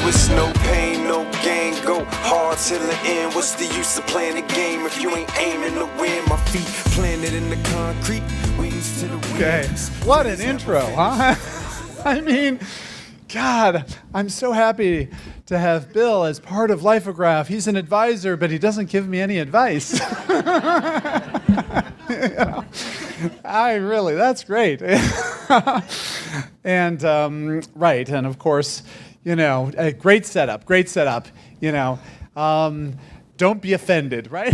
It's no pain, no gain. Go hard till the end. What's the use of playing the game if you ain't aiming to win? My feet planted in the concrete. Wings to the wind. Okay. What an intro, huh? I mean, God, I'm so happy to have Bill as part of Lifograph. He's an advisor, but he doesn't give me any advice. That's great. And, right, and of course, a great setup, don't be offended, right?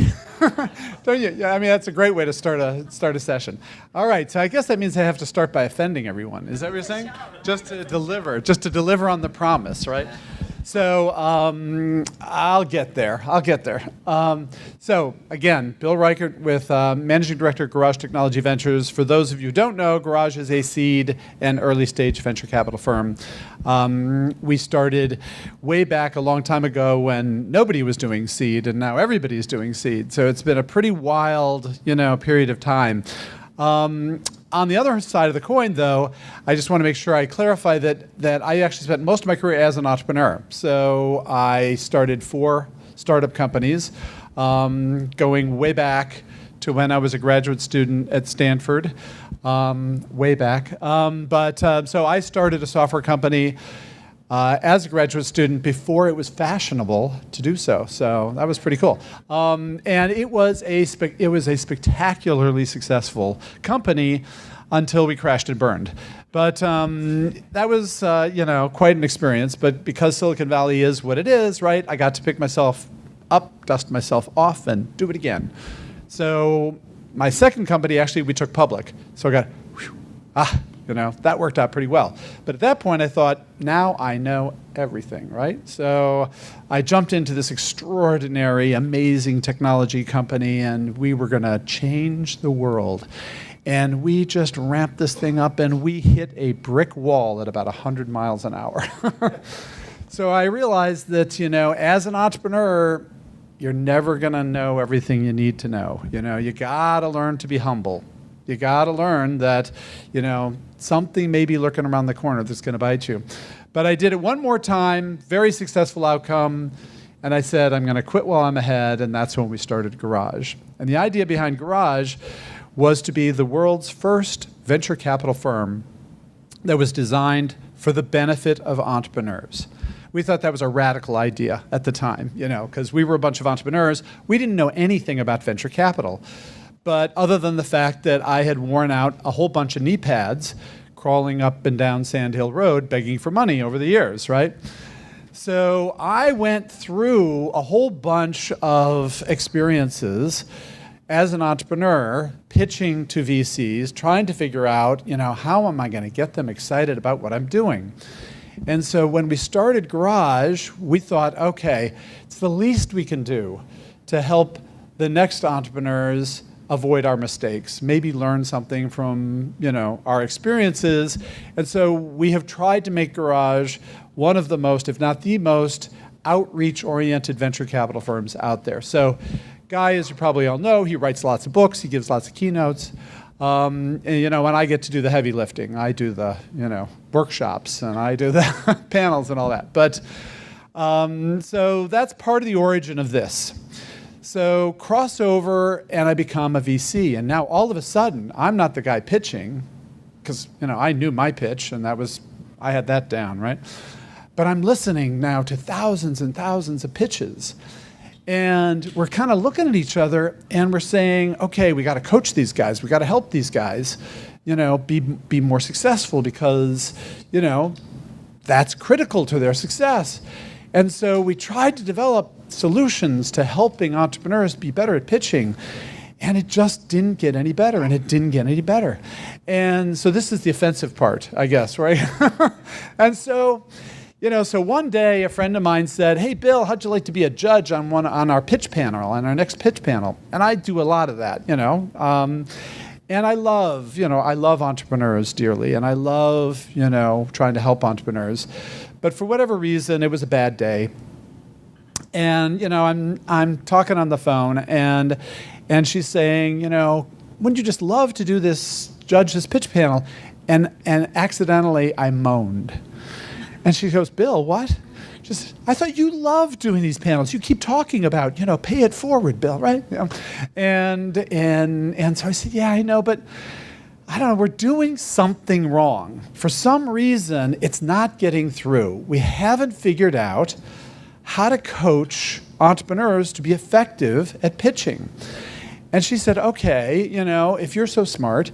Don't you? Yeah, I mean, that's a great way to start a session. All right, so I guess that means I have to start by offending everyone. Is that what you're saying? Just to deliver on the promise, right? So I'll get there. So again, Bill Reichert with Managing Director at Garage Technology Ventures. For those of you who don't know, Garage is a seed and early stage venture capital firm. We started way back a long time ago when nobody was doing seed, and now everybody's doing seed. So it's been a pretty wild, period of time. On the other side of the coin, though, I just want to make sure I clarify that I actually spent most of my career as an entrepreneur. So I started 4 startup companies, going way back to when I was a graduate student at Stanford, way back. So I started a software company as a graduate student before it was fashionable to do so. So that was pretty cool. And it was a spectacularly successful company until we crashed and burned. But that was, quite an experience. But because Silicon Valley is what it is, right, I got to pick myself up, dust myself off, and do it again. So my second company, actually, we took public. So I got, that worked out pretty well. But at that point, I thought, now I know everything, right? So I jumped into this extraordinary, amazing technology company, and we were going to change the world. And we just ramped this thing up, and we hit a brick wall at about 100 miles an hour. So I realized that, as an entrepreneur, you're never going to know everything you need to know. You got to learn to be humble. You got to learn that, something may be lurking around the corner that's going to bite you. But I did it one more time, very successful outcome, and I said, I'm going to quit while I'm ahead, and that's when we started Garage. And the idea behind Garage was to be the world's first venture capital firm that was designed for the benefit of entrepreneurs. We thought that was a radical idea at the time, because we were a bunch of entrepreneurs. We didn't know anything about venture capital. But other than the fact that I had worn out a whole bunch of knee pads crawling up and down Sand Hill Road begging for money over the years, right? So I went through a whole bunch of experiences as an entrepreneur, pitching to VCs, trying to figure out, how am I going to get them excited about what I'm doing? And so when we started Garage, we thought, okay, it's the least we can do to help the next entrepreneurs avoid our mistakes, maybe learn something from, our experiences. And so we have tried to make Garage one of the most, if not the most, outreach-oriented venture capital firms out there. So Guy, as you probably all know, he writes lots of books, he gives lots of keynotes. And, and I get to do the heavy lifting. I do the, workshops, and I do the panels and all that. But so that's part of the origin of this. So crossover, and I become a VC. And now all of a sudden, I'm not the guy pitching, because I knew my pitch, and I had that down, right? But I'm listening now to thousands and thousands of pitches. And we're kind of looking at each other, and we're saying, okay, we got to coach these guys. We got to help these guys, be more successful, because, that's critical to their success. And so we tried to develop solutions to helping entrepreneurs be better at pitching, and it just didn't get any better, and it didn't get any better. And so this is the offensive part, I guess, right? And so, so one day a friend of mine said, hey, Bill, how'd you like to be a judge on our pitch panel, on our next pitch panel? And I do a lot of that, and I love entrepreneurs dearly, and I love, trying to help entrepreneurs. But for whatever reason, it was a bad day. And, I'm talking on the phone, and she's saying, wouldn't you just love to do judge this pitch panel? And accidentally, I moaned. And she goes, Bill, what? I thought you love doing these panels. You keep talking about, pay it forward, Bill, right? And so I said, yeah, I know, but I don't know, we're doing something wrong. For some reason, it's not getting through. We haven't figured out how to coach entrepreneurs to be effective at pitching. And she said, okay, if you're so smart,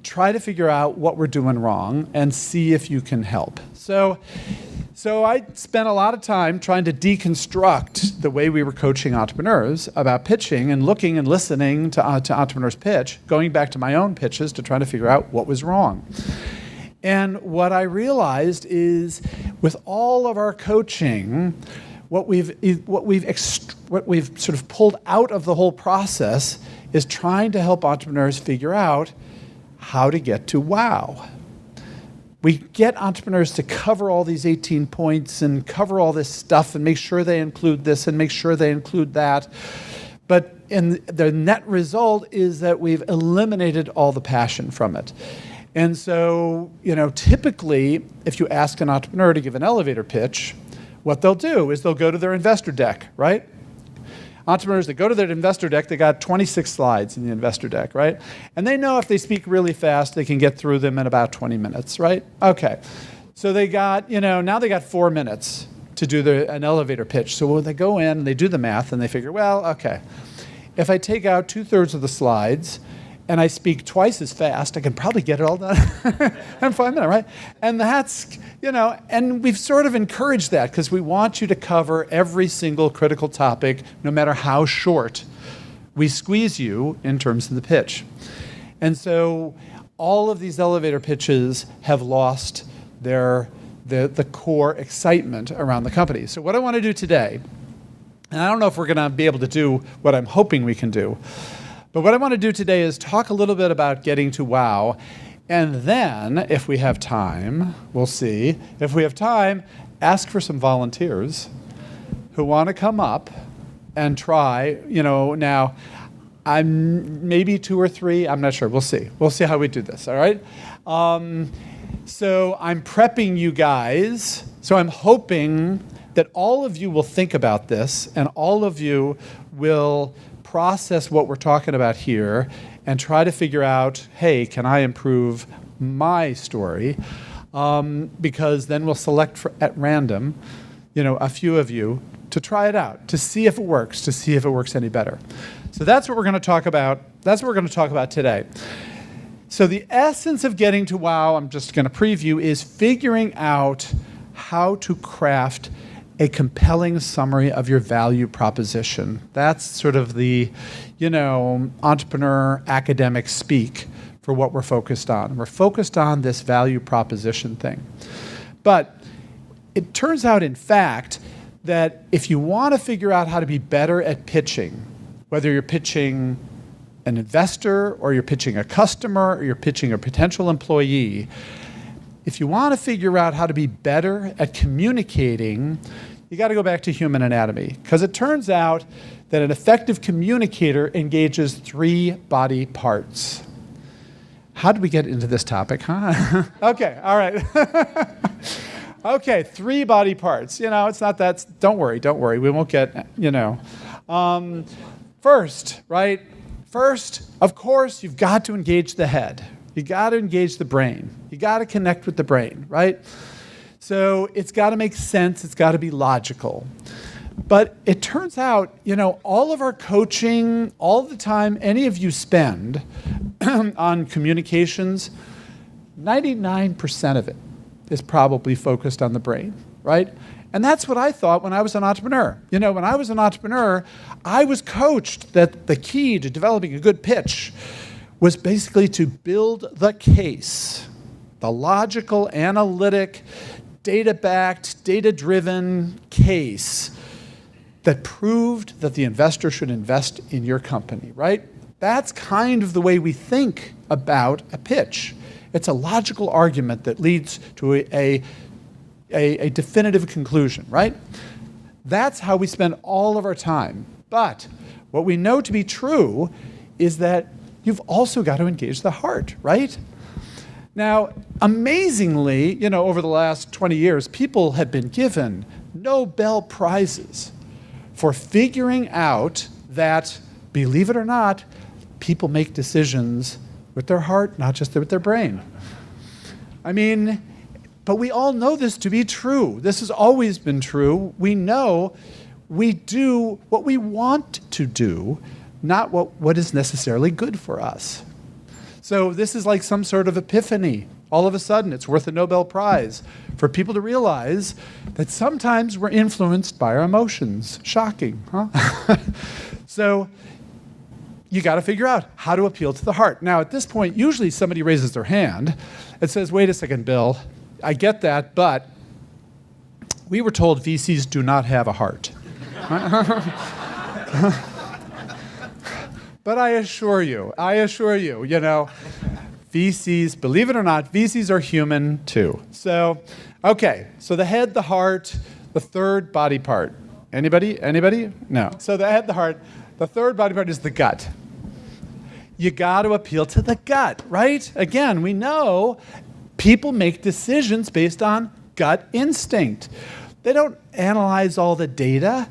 try to figure out what we're doing wrong and see if you can help. So I spent a lot of time trying to deconstruct the way we were coaching entrepreneurs about pitching and looking and listening to entrepreneurs pitch, going back to my own pitches to try to figure out what was wrong. And what I realized is with all of our coaching, what we've sort of pulled out of the whole process is trying to help entrepreneurs figure out how to get to wow. We get entrepreneurs to cover all these 18 points and cover all this stuff and make sure they include this and make sure they include that. But the net result is that we've eliminated all the passion from it. And so, typically, if you ask an entrepreneur to give an elevator pitch, what they'll do is they'll go to their investor deck, right? Entrepreneurs that go to their investor deck, they got 26 slides in the investor deck, right? And they know if they speak really fast, they can get through them in about 20 minutes, right? Okay. So they got, now they got 4 minutes to do an elevator pitch. So when they go in and they do the math and they figure, well, okay, if I take out 2/3 of the slides and I speak twice as fast, I can probably get it all done in 5 minutes, right? And that's, and we've sort of encouraged that because we want you to cover every single critical topic, no matter how short we squeeze you in terms of the pitch. And so all of these elevator pitches have lost the core excitement around the company. So what I want to do today, and I don't know if we're going to be able to do what I'm hoping we can do, but what I want to do today is talk a little bit about getting to wow, and then, if we have time, we'll see, if we have time, ask for some volunteers who want to come up and try, now, I'm maybe 2 or 3, I'm not sure, we'll see. We'll see how we do this, all right? So I'm prepping you guys, so I'm hoping that all of you will think about this, and all of you will process what we're talking about here and try to figure out, hey, can I improve my story? Because then we'll select at random, a few of you to try it out, to see if it works any better. So that's what we're going to talk about. That's what we're going to talk about today. So the essence of getting to wow, I'm just going to preview, is figuring out how to craft a compelling summary of your value proposition. That's sort of the, entrepreneur academic speak for what we're focused on. We're focused on this value proposition thing. But it turns out, in fact, that if you want to figure out how to be better at pitching, whether you're pitching an investor or you're pitching a customer or you're pitching a potential employee, if you want to figure out how to be better at communicating, you got to go back to human anatomy, because it turns out that an effective communicator engages 3 body parts. How did we get into this topic, huh? Okay, all right. Okay, 3 body parts. It's not that, don't worry, we won't get, First, right? First, of course, you've got to engage the head. You got to engage the brain. You got to connect with the brain, right? So it's got to make sense. It's got to be logical. But it turns out, all of our coaching, all the time any of you spend on communications, 99% of it is probably focused on the brain, right? And that's what I thought when I was an entrepreneur. When I was an entrepreneur, I was coached that the key to developing a good pitch was basically to build the case, the logical, analytic, data-backed, data-driven case that proved that the investor should invest in your company, right? That's kind of the way we think about a pitch. It's a logical argument that leads to a definitive conclusion, right? That's how we spend all of our time. But what we know to be true is that you've also got to engage the heart, right? Now, amazingly, over the last 20 years, people have been given Nobel Prizes for figuring out that, believe it or not, people make decisions with their heart, not just with their brain. But we all know this to be true. This has always been true. We know we do what we want to do, not what is necessarily good for us. So this is like some sort of epiphany. All of a sudden, it's worth a Nobel Prize for people to realize that sometimes we're influenced by our emotions. Shocking, huh? So you got to figure out how to appeal to the heart. Now, at this point, usually somebody raises their hand and says, wait a second, Bill, I get that, but we were told VCs do not have a heart. But I assure you, VCs, believe it or not, VCs are human too. So, okay, so the head, the heart, the third body part. Anybody? No. So the head, the heart, the third body part is the gut. You got to appeal to the gut, right? Again, we know people make decisions based on gut instinct. They don't analyze all the data.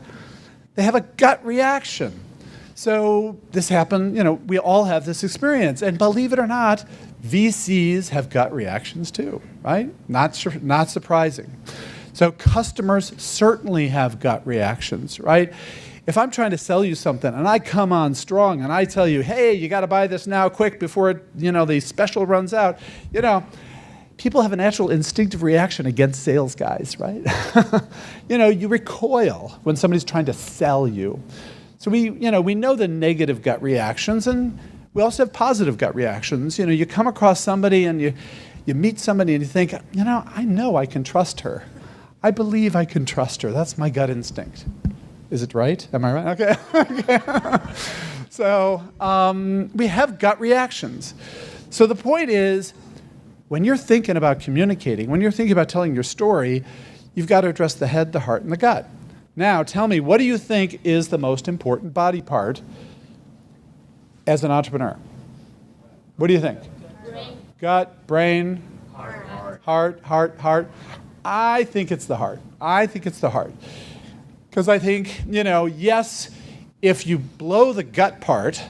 They have a gut reaction. So this happened, we all have this experience. And believe it or not, VCs have gut reactions too, right? Not surprising. So customers certainly have gut reactions, right? If I'm trying to sell you something and I come on strong and I tell you, hey, you got to buy this now quick before the special runs out, people have a natural instinctive reaction against sales guys, right? You recoil when somebody's trying to sell you. So we know the negative gut reactions, and we also have positive gut reactions. You come across somebody and you meet somebody and you think, I know I can trust her. I believe I can trust her. That's my gut instinct. Is it right? Am I right? Okay. So we have gut reactions. So the point is, when you're thinking about communicating, when you're thinking about telling your story, you've got to address the head, the heart, and the gut. Now, tell me, what do you think is the most important body part as an entrepreneur? What do you think? Brain. Gut, brain, heart. I think it's the heart. Because I think, yes, if you blow the gut part,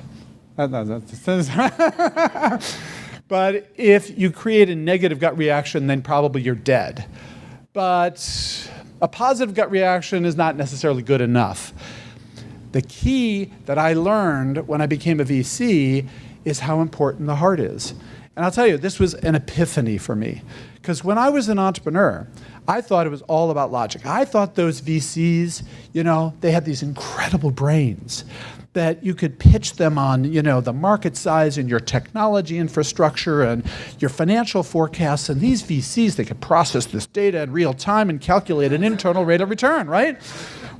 but if you create a negative gut reaction, then probably you're dead. But a positive gut reaction is not necessarily good enough. The key that I learned when I became a VC is how important the heart is. And I'll tell you, this was an epiphany for me. Because when I was an entrepreneur, I thought it was all about logic. I thought those VCs, they had these incredible brains that you could pitch them on, the market size and your technology infrastructure and your financial forecasts. And these VCs, they could process this data in real time and calculate an internal rate of return, right?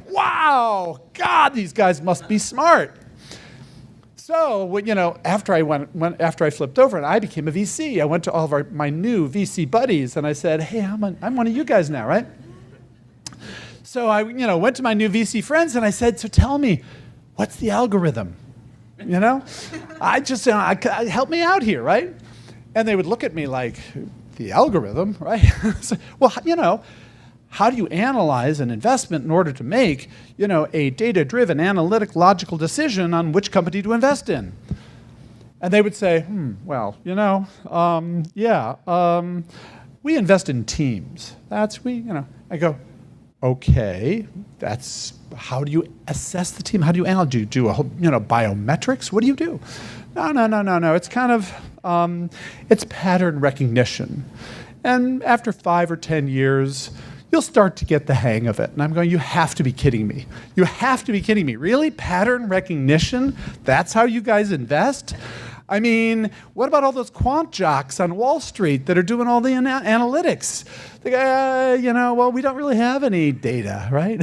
Wow, God, these guys must be smart. So, after I flipped over and I became a VC, I went to all of my new VC buddies and I said, hey, I'm one of you guys now, right? So I, went to my new VC friends and I said, so tell me, what's the algorithm? I just, help me out here, right? And they would look at me like, the algorithm, right? So, well, how do you analyze an investment in order to make, a data-driven, analytic, logical decision on which company to invest in? And they would say, we invest in teams. I go, okay, how do you assess the team? How do you analyze? Do you do biometrics? What do you do? No. It's kind of, it's pattern recognition. And after 5 or 10 years, you'll start to get the hang of it. And I'm going, you have to be kidding me. You have to be kidding me. Really? Pattern recognition? That's how you guys invest? What about all those quant jocks on Wall Street that are doing all the analytics? They go, we don't really have any data, right?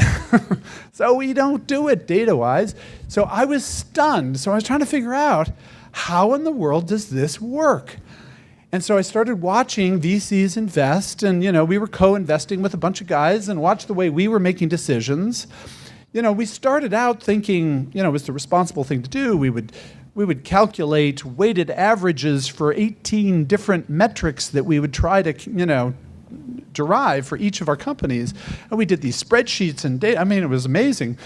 So we don't do it data-wise. So I was stunned. So I was trying to figure out, how in the world does this work? And so I started watching VCs invest, and we were co-investing with a bunch of guys and watched the way we were making decisions. We started out thinking, it was the responsible thing to do. We would we would calculate weighted averages for 18 different metrics that we would try to, derive for each of our companies. And we did these spreadsheets and data. I mean, it was amazing.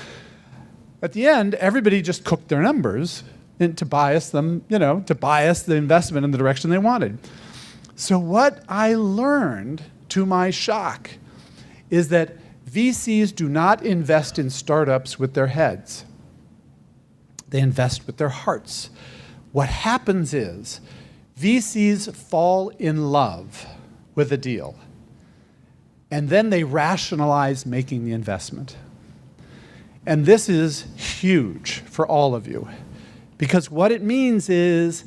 At the end, everybody just cooked their numbers to bias them, to bias the investment in the direction they wanted. So what I learned, to my shock, is that VCs do not invest in startups with their heads. They invest with their hearts. What happens is VCs fall in love with a deal, and then they rationalize making the investment. And this is huge for all of you, because what it means is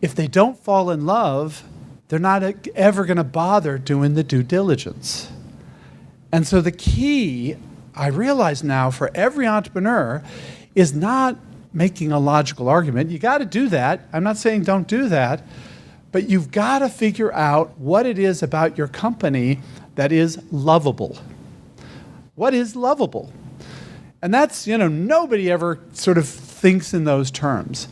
if they don't fall in love, they're not ever going to bother doing the due diligence. And so the key, I realize now, for every entrepreneur is not making a logical argument. You got to do that. I'm not saying don't do that, but you've got to figure out what it is about your company that is lovable. What is lovable? And that's, nobody ever sort of thinks in those terms.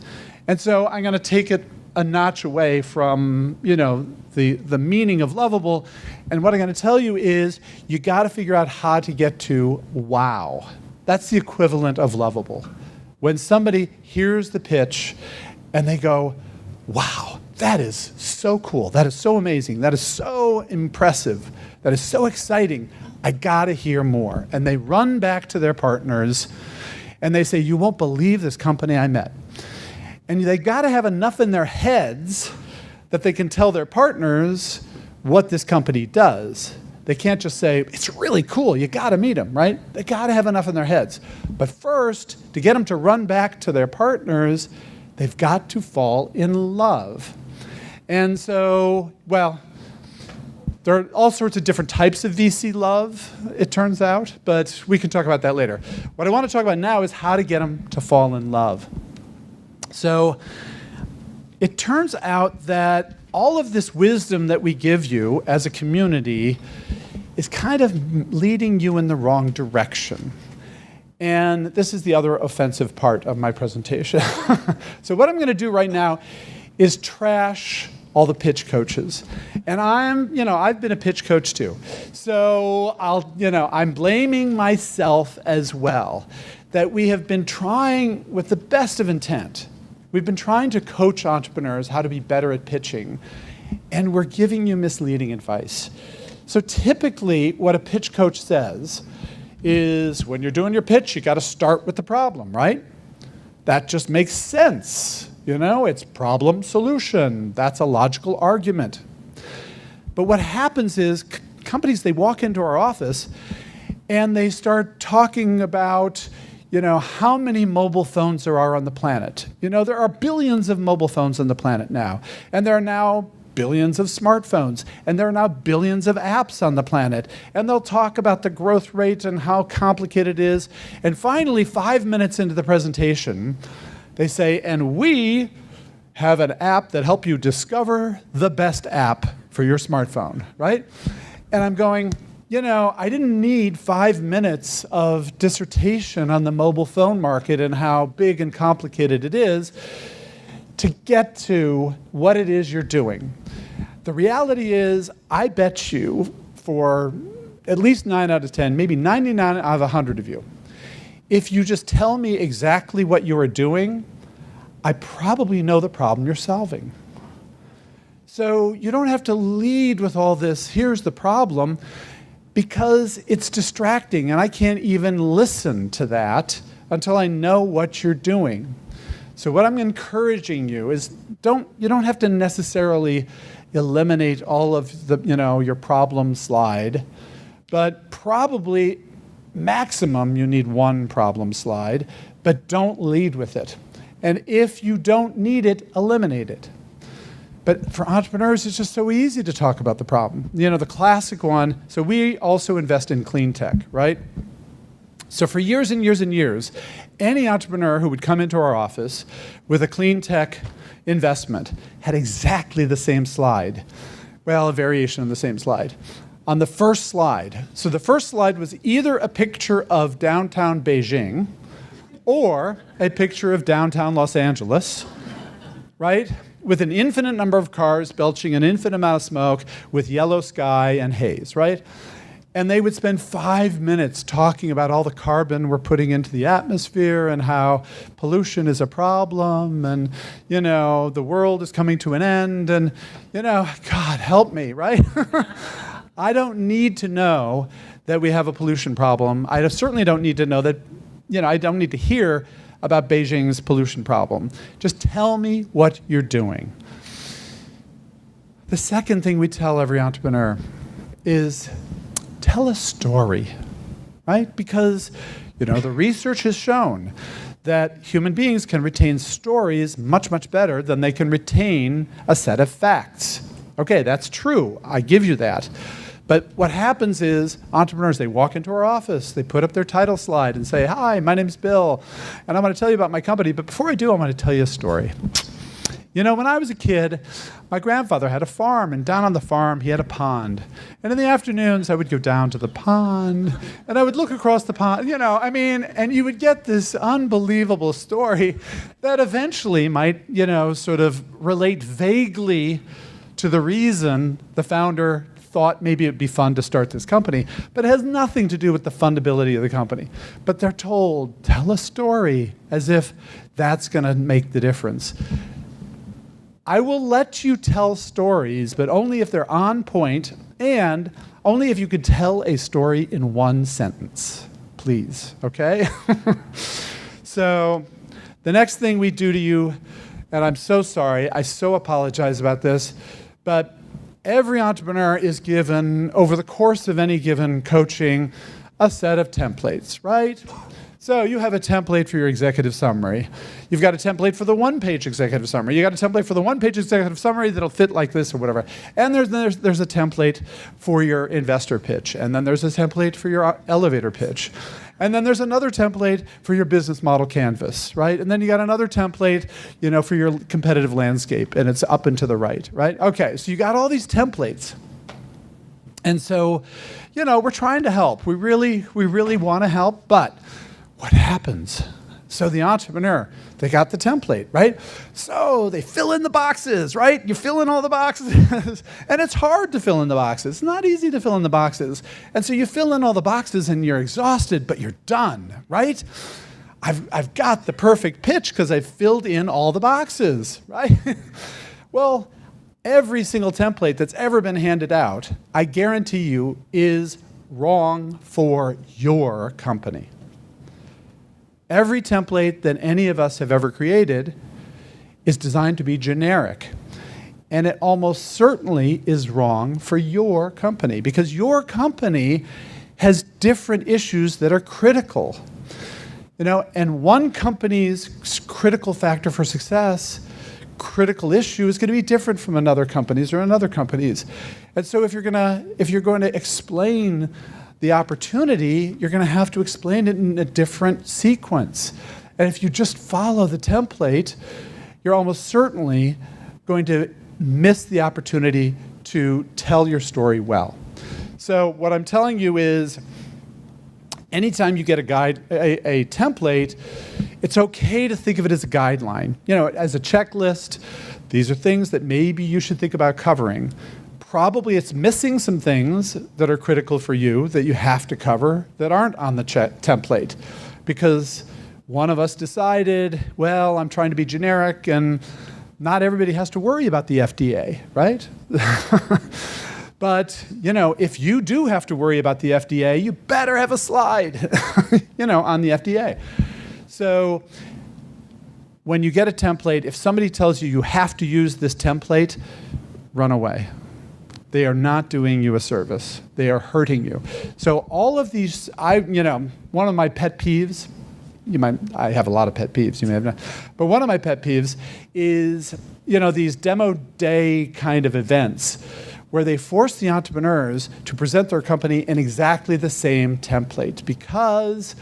And so I'm going to take it a notch away from, the meaning of lovable. And what I'm going to tell you is you got to figure out how to get to wow. That's the equivalent of lovable. When somebody hears the pitch and they go, wow, that is so cool. That is so amazing. That is so impressive. That is so exciting. I got to hear more. And they run back to their partners and they say, you won't believe this company I met. And they got to have enough in their heads that they can tell their partners what this company does. They can't just say, it's really cool, you got to meet them, right? They got to have enough in their heads. But first, to get them to run back to their partners, they've got to fall in love. And so, well, there are all sorts of different types of VC love, it turns out, but we can talk about that later. What I want to talk about now is how to get them to fall in love. So it turns out that all of this wisdom that we give you as a community is kind of leading you in the wrong direction. And this is the other offensive part of my presentation. So what I'm going to do right now is trash all the pitch coaches. And I've been a pitch coach too. So I'm blaming myself as well, that we have been trying with the best of intent. We've been trying to coach entrepreneurs how to be better at pitching, and we're giving you misleading advice. So typically, what a pitch coach says is when you're doing your pitch, you got to start with the problem, right? That just makes sense. It's problem solution. That's a logical argument. But what happens is companies, they walk into our office and they start talking about how many mobile phones there are on the planet. There are billions of mobile phones on the planet now. And there are now billions of smartphones. And there are now billions of apps on the planet. And they'll talk about the growth rate and how complicated it is. And finally, 5 minutes into the presentation, they say, and we have an app that helps you discover the best app for your smartphone, right? And I'm going, I didn't need 5 minutes of dissertation on the mobile phone market and how big and complicated it is to get to what it is you're doing. The reality is, I bet you for at least 9 out of 10, maybe 99 out of 100 of you, if you just tell me exactly what you are doing, I probably know the problem you're solving. So you don't have to lead with all this, here's the problem, because it's distracting and I can't even listen to that until I know what you're doing. So what I'm encouraging you is you don't have to necessarily eliminate all of the, your problem slide, but probably maximum you need one problem slide, but don't lead with it. And if you don't need it, eliminate it. But for entrepreneurs, it's just so easy to talk about the problem. The classic one, so we also invest in clean tech, right? So for years and years and years, any entrepreneur who would come into our office with a clean tech investment had exactly the same slide. Well, a variation of the same slide. On the first slide, so the first slide was either a picture of downtown Beijing or a picture of downtown Los Angeles, right? With an infinite number of cars belching an infinite amount of smoke with yellow sky and haze, right? And they would spend 5 minutes talking about all the carbon we're putting into the atmosphere and how pollution is a problem and, the world is coming to an end and, God help me, right? I don't need to know that we have a pollution problem. I certainly don't need to know that, I don't need to hear about Beijing's pollution problem. Just tell me what you're doing. The second thing we tell every entrepreneur is tell a story, right? Because, the research has shown that human beings can retain stories much, much better than they can retain a set of facts. Okay, that's true. I give you that. But what happens is entrepreneurs, they walk into our office, they put up their title slide and say, "Hi, my name's Bill, and I'm going to tell you about my company. But before I do, I'm going to tell you a story. When I was a kid, my grandfather had a farm, and down on the farm, he had a pond. And in the afternoons, I would go down to the pond, and I would look across the pond, and you would get this unbelievable story that eventually might, sort of relate vaguely to the reason the founder thought maybe it'd be fun to start this company, but it has nothing to do with the fundability of the company. But they're told, tell a story, as if that's going to make the difference. I will let you tell stories, but only if they're on point and only if you could tell a story in one sentence, please, okay? So the next thing we do to you, and I'm so sorry, I so apologize about this, but every entrepreneur is given, over the course of any given coaching, a set of templates, right? So you have a template for your executive summary. You've got a template for the one-page executive summary. You got a template for the one-page executive summary that'll fit like this or whatever. And there's a template for your investor pitch. And then there's a template for your elevator pitch. And then there's another template for your business model canvas, right? And then you got another template, for your competitive landscape, and it's up and to the right, right? Okay, so you got all these templates. And so, we're trying to help. We really want to help, but what happens? So the entrepreneur, they got the template, right? So they fill in the boxes, right? You fill in all the boxes, and it's hard to fill in the boxes. It's not easy to fill in the boxes. And so you fill in all the boxes and you're exhausted, but you're done, right? I've got the perfect pitch because I've filled in all the boxes, right? Well, every single template that's ever been handed out, I guarantee you, is wrong for your company. Every template that any of us have ever created is designed to be generic. And it almost certainly is wrong for your company because your company has different issues that are critical. And one company's critical factor for success, critical issue, is going to be different from another company's or another company's. And so if you're going to explain the opportunity, you're going to have to explain it in a different sequence. And if you just follow the template, you're almost certainly going to miss the opportunity to tell your story well. So what I'm telling you is, anytime you get a template, it's okay to think of it as a guideline. As a checklist, these are things that maybe you should think about covering. Probably it's missing some things that are critical for you that you have to cover that aren't on the template because one of us decided, well, I'm trying to be generic and not everybody has to worry about the FDA, right? But, if you do have to worry about the FDA, you better have a slide, on the FDA. So when you get a template, if somebody tells you you have to use this template, run away. They are not doing you a service. They are hurting you. So all of these, one of my pet peeves, I have a lot of pet peeves, you may have not, but one of my pet peeves is, these demo day kind of events where they force the entrepreneurs to present their company in exactly the same template because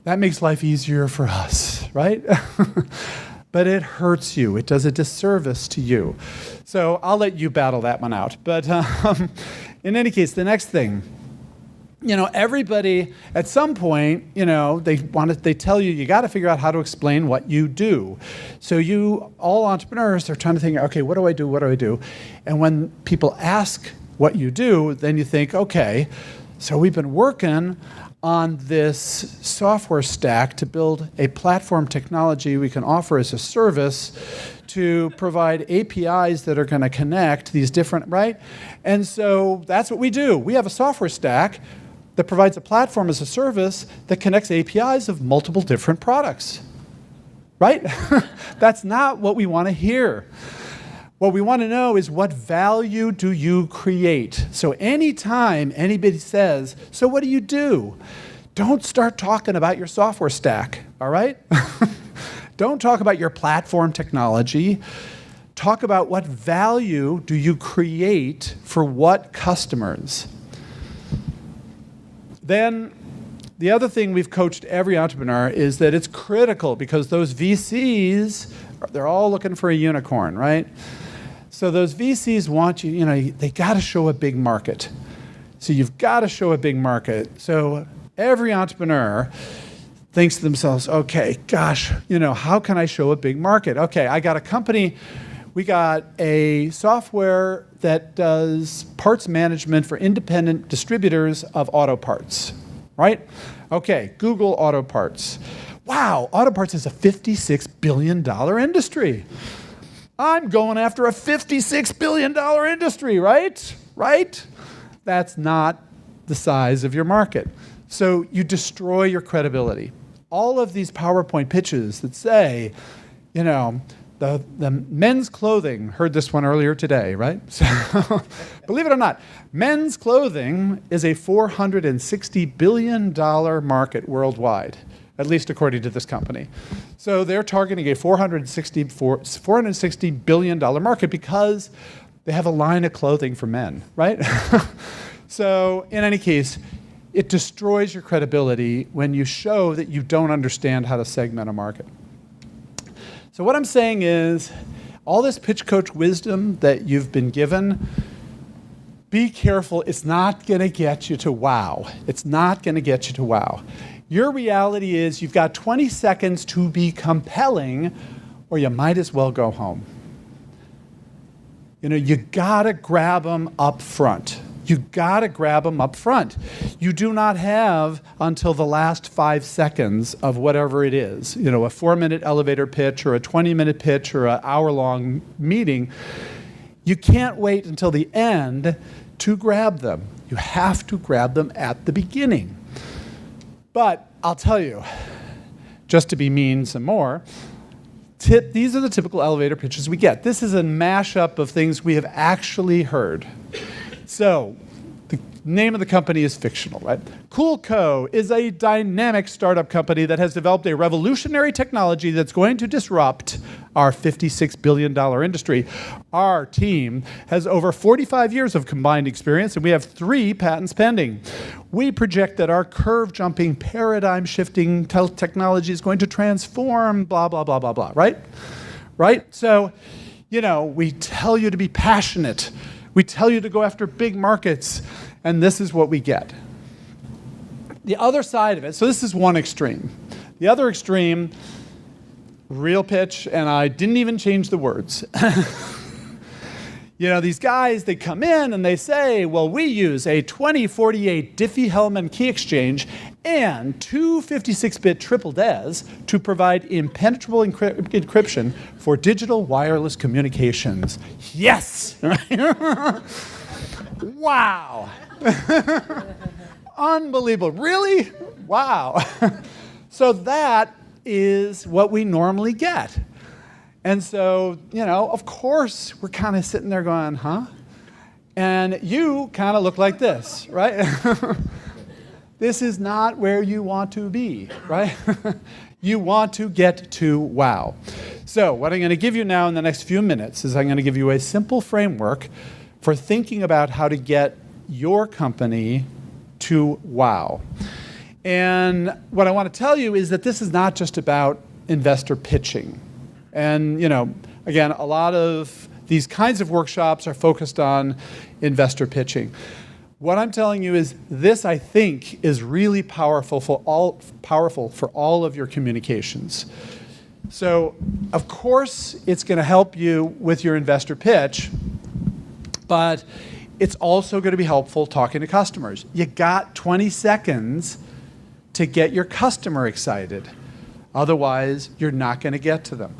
that makes life easier for us, right? But it hurts you. It does a disservice to you. So I'll let you battle that one out. But in any case, the next thing everybody at some point, they tell you got to figure out how to explain what you do. So all entrepreneurs are trying to think, okay, what do I do? What do I do? And when people ask what you do, then you think, okay, so we've been working on this software stack to build a platform technology we can offer as a service to provide APIs that are going to connect these different, right? And so that's what we do. We have a software stack that provides a platform as a service that connects APIs of multiple different products, right? That's not what we want to hear. What we want to know is, what value do you create? So anytime anybody says, so what do you do? Don't start talking about your software stack, all right? Don't talk about your platform technology. Talk about what value do you create for what customers. Then the other thing we've coached every entrepreneur is that it's critical, because those VCs, they're all looking for a unicorn, right? So those VCs want you, they got to show a big market. So you've got to show a big market. So every entrepreneur thinks to themselves, okay, gosh, how can I show a big market? Okay, I got a company. We got a software that does parts management for independent distributors of auto parts, right? Okay, Google Auto Parts. Wow, auto parts is a $56 billion industry. I'm going after a $56 billion industry, right? Right? That's not the size of your market. So you destroy your credibility. All of these PowerPoint pitches that say, the men's clothing, heard this one earlier today, right? So, believe it or not, men's clothing is a $460 billion market worldwide, at least according to this company. So they're targeting a $460 billion market because they have a line of clothing for men, right? So in any case, it destroys your credibility when you show that you don't understand how to segment a market. So what I'm saying is, all this pitch coach wisdom that you've been given, be careful. It's not going to get you to wow. It's not going to get you to wow. Your reality is you've got 20 seconds to be compelling, or you might as well go home. You got to grab them up front. You got to grab them up front. You do not have until the last 5 seconds of whatever it is, a 4-minute elevator pitch or a 20-minute pitch or an hour-long meeting. You can't wait until the end to grab them. You have to grab them at the beginning. But I'll tell you, just to be mean some more, these are the typical elevator pitches we get. This is a mashup of things we have actually heard. So the name of the company is fictional, right? Coolco is a dynamic startup company that has developed a revolutionary technology that's going to disrupt our $56 billion industry. Our team has over 45 years of combined experience, and we have 3 patents pending. We project that our curve-jumping, paradigm-shifting technology is going to transform blah, blah, blah, blah, blah, right? Right? So, we tell you to be passionate. We tell you to go after big markets, and this is what we get. The other side of it, so this is one extreme. The other extreme, real pitch, and I didn't even change the words. These guys, they come in and they say, well, we use a 2048 Diffie-Hellman key exchange and 2 56-bit triple DES to provide impenetrable encryption for digital wireless communications. Yes! Wow! Unbelievable. Really? Wow. So that is what we normally get. And so, of course, we're kind of sitting there going, huh? And you kind of look like this, right? This is not where you want to be, right? You want to get to wow. So what I'm going to give you now in the next few minutes is I'm going to give you a simple framework for thinking about how to get your company to wow. And what I want to tell you is that this is not just about investor pitching. And, again, a lot of these kinds of workshops are focused on investor pitching. What I'm telling you is this, I think, is really powerful for all of your communications. So, of course, it's going to help you with your investor pitch, but it's also going to be helpful talking to customers. You got 20 seconds to get your customer excited. Otherwise, you're not going to get to them.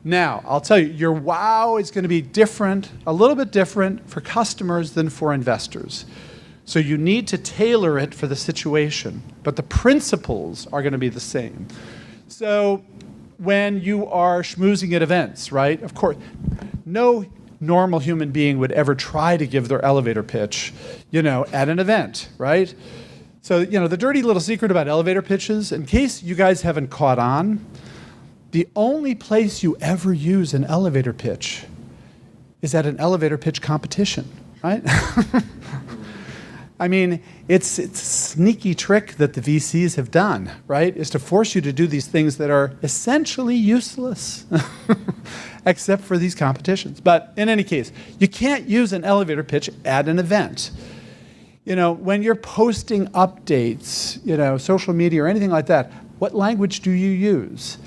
Now, I'll tell you, your wow is going to be different, a little bit different for customers than for investors. So you need to tailor it for the situation, but the principles are going to be the same. So when you are schmoozing at events, right? Of course, no normal human being would ever try to give their elevator pitch, at an event, right? So, the dirty little secret about elevator pitches, in case you guys haven't caught on, the only place you ever use an elevator pitch is at an elevator pitch competition, right? I mean, it's a sneaky trick that the VCs have done, right? Is to force you to do these things that are essentially useless, except for these competitions. But in any case, you can't use an elevator pitch at an event. When you're posting updates, social media or anything like that, what language do you use?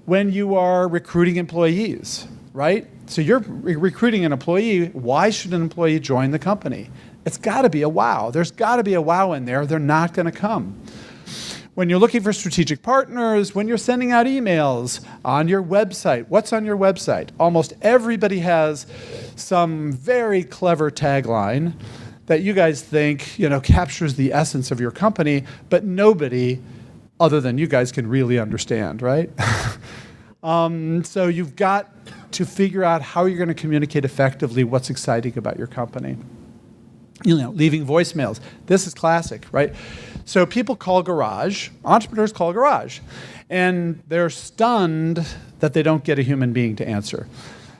When you are recruiting employees, right? So you're recruiting an employee, why should an employee join the company? It's got to be a wow. There's got to be a wow in there. They're not going to come. When you're looking for strategic partners, when you're sending out emails on your website, what's on your website? Almost everybody has some very clever tagline that you guys think, captures the essence of your company, but nobody other than you guys can really understand, right? So you've got to figure out how you're going to communicate effectively what's exciting about your company. Leaving voicemails. This is classic, right? So people call garage, entrepreneurs call garage, and they're stunned that they don't get a human being to answer.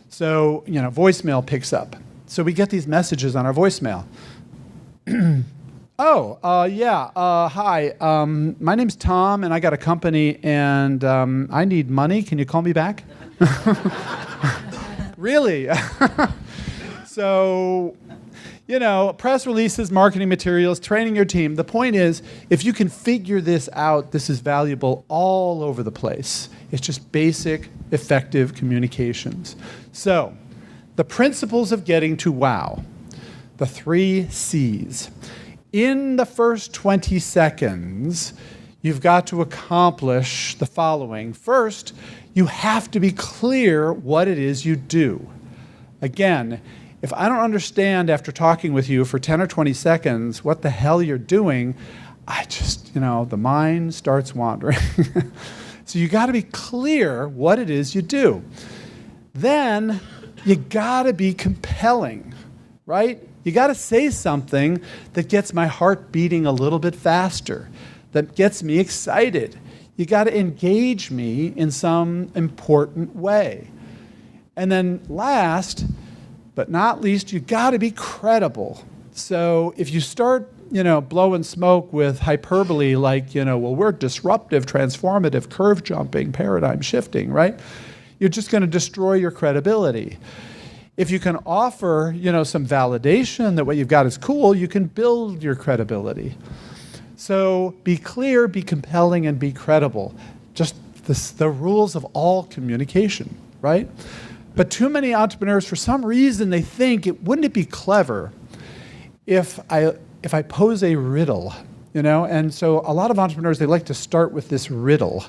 So, voicemail picks up. So we get these messages on our voicemail. Hi, my name's Tom, and I got a company, and I need money. Can you call me back? Really? So, press releases, marketing materials, training your team. The point is, if you can figure this out, this is valuable all over the place. It's just basic, effective communications. So, the principles of getting to wow, the 3 C's. In the first 20 seconds, you've got to accomplish the following. First, you have to be clear what it is you do. Again, if I don't understand after talking with you for 10 or 20 seconds what the hell you're doing, I just, the mind starts wandering. So you got to be clear what it is you do. Then you got to be compelling, right? You got to say something that gets my heart beating a little bit faster, that gets me excited. You got to engage me in some important way. And then last, but not least, you got to be credible. So if you start, blowing smoke with hyperbole like, we're disruptive, transformative, curve jumping, paradigm shifting, right? You're just going to destroy your credibility. If you can offer, some validation that what you've got is cool, you can build your credibility. So be clear, be compelling, and be credible. Just the rules of all communication, right? But too many entrepreneurs, for some reason, they think, wouldn't it be clever if I pose a riddle, And so a lot of entrepreneurs, they like to start with this riddle.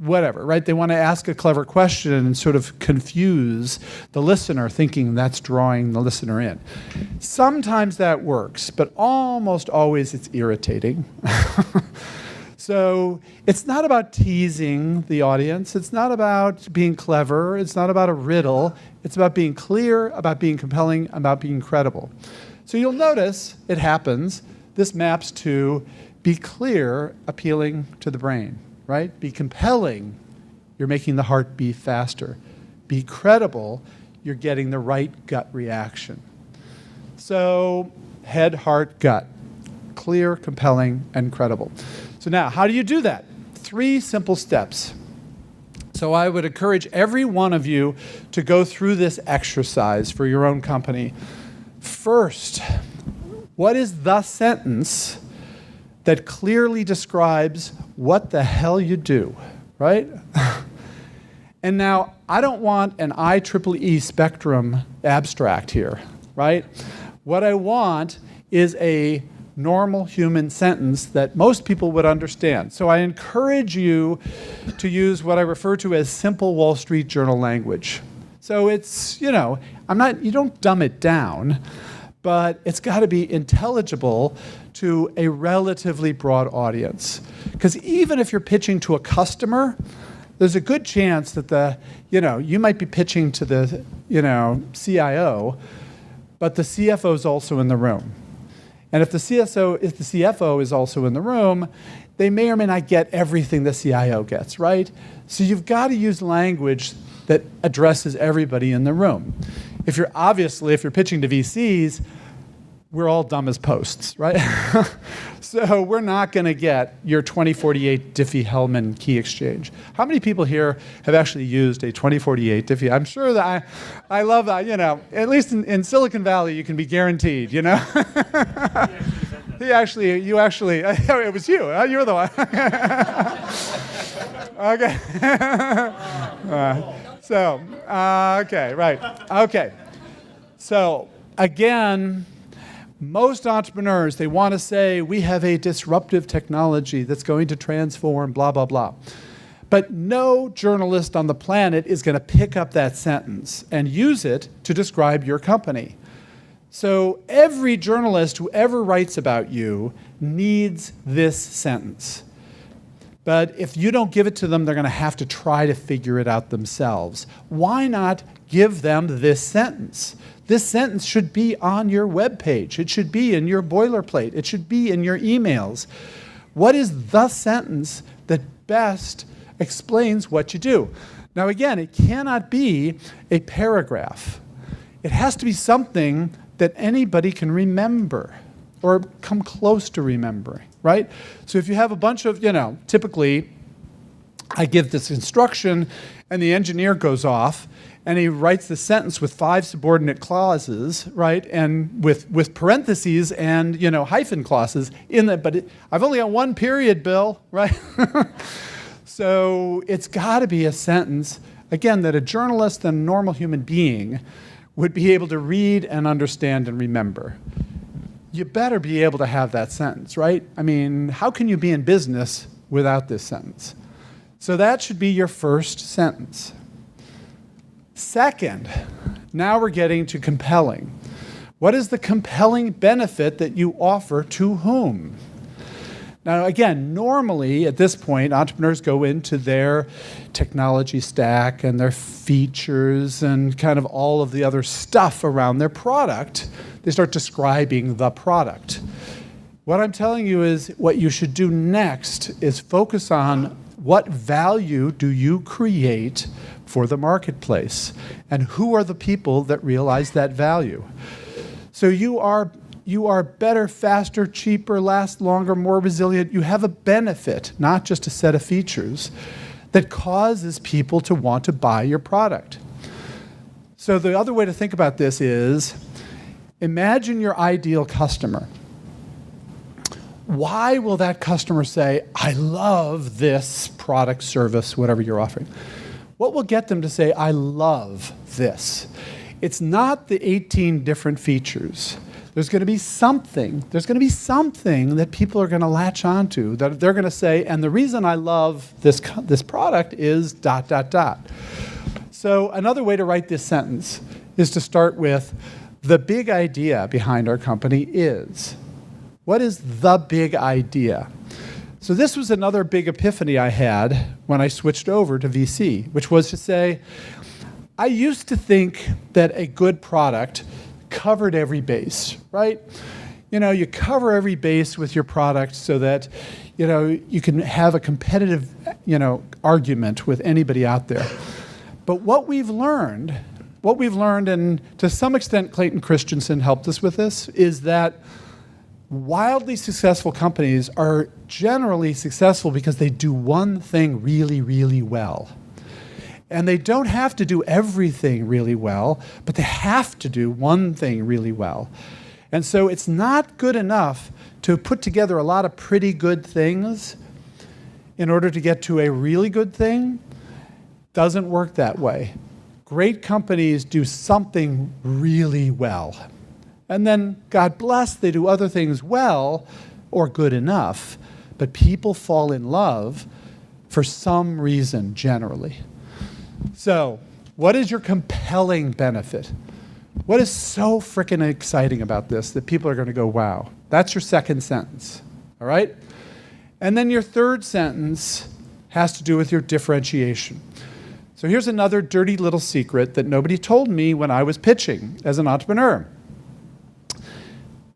Whatever, right? They want to ask a clever question and sort of confuse the listener, thinking that's drawing the listener in. Sometimes that works, but almost always it's irritating. So it's not about teasing the audience. It's not about being clever. It's not about a riddle. It's about being clear, about being compelling, about being credible. So you'll notice it happens. This maps to be clear, appealing to the brain, right? Be compelling, you're making the heart beat faster. Be credible, you're getting the right gut reaction. So head, heart, gut. Clear, compelling, and credible. So now, how do you do that? 3 simple steps. So I would encourage every one of you to go through this exercise for your own company. first? What is the sentence that clearly describes what the hell you do, right? And now, I don't want an IEEE spectrum abstract here, right? What I want is a normal human sentence that most people would understand. So I encourage you to use what I refer to as simple Wall Street Journal language. So it's, you don't dumb it down, but it's got to be intelligible to a relatively broad audience. Because even if you're pitching to a customer, there's a good chance that you might be pitching to the, CIO, but the CFO is also in the room. And if the CFO is also in the room, they may or may not get everything the CIO gets, right? So you've got to use language that addresses everybody in the room. If you're pitching to VCs, we're all dumb as posts, right? So we're not going to get your 2048 Diffie-Hellman key exchange. How many people here have actually used a 2048 Diffie? I'm sure that I love that, at least in Silicon Valley, you can be guaranteed, You actually, it was you. You were the one. Okay. Okay, right. Okay. So, again, most entrepreneurs, they want to say, we have a disruptive technology that's going to transform, blah, blah, blah. But no journalist on the planet is going to pick up that sentence and use it to describe your company. So every journalist who ever writes about you needs this sentence. But if you don't give it to them, they're going to have to try to figure it out themselves. Why not give them this sentence? This sentence should be on your webpage. It should be in your boilerplate. It should be in your emails. What is the sentence that best explains what you do? Now again, it cannot be a paragraph. It has to be something that anybody can remember or come close to remembering, right? So if you have a bunch of, typically I give this instruction and the engineer goes off and he writes the sentence with 5 subordinate clauses, right? And with parentheses and, hyphen clauses in that, but I've only got 1 period, Bill, right? So it's got to be a sentence, again, that a journalist and a normal human being would be able to read and understand and remember. You better be able to have that sentence, right? I mean, how can you be in business without this sentence? So that should be your first sentence. Second, now we're getting to compelling. What is the compelling benefit that you offer to whom? Now, again, normally at this point, entrepreneurs go into their technology stack and their features and kind of all of the other stuff around their product. They start describing the product. What I'm telling you is what you should do next is focus on what value do you create for the marketplace and who are the people that realize that value. So you are better, faster, cheaper, last longer, more resilient. You have a benefit, not just a set of features, that causes people to want to buy your product. So the other way to think about this is, imagine your ideal customer. Why will that customer say, I love this product, service, whatever you're offering? What will get them to say, I love this? It's not the 18 different features. There's going to be something that people are going to latch onto, that they're going to say, and the reason I love this product is ... So another way to write this sentence is to start with, the big idea behind our company is. What is the big idea? So this was another big epiphany I had when I switched over to VC, which was to say, I used to think that a good product covered every base, right? You cover every base with your product so that, you can have a competitive, argument with anybody out there. But what we've learned, and to some extent Clayton Christensen helped us with this, is that wildly successful companies are generally successful because they do one thing really, really well. And they don't have to do everything really well, but they have to do one thing really well. And so it's not good enough to put together a lot of pretty good things in order to get to a really good thing. Doesn't work that way. Great companies do something really well. And then, God bless, they do other things well or good enough, but people fall in love for some reason, generally. So, what is your compelling benefit? What is so freaking exciting about this that people are going to go, wow? That's your second sentence, all right? And then your third sentence has to do with your differentiation. So here's another dirty little secret that nobody told me when I was pitching as an entrepreneur.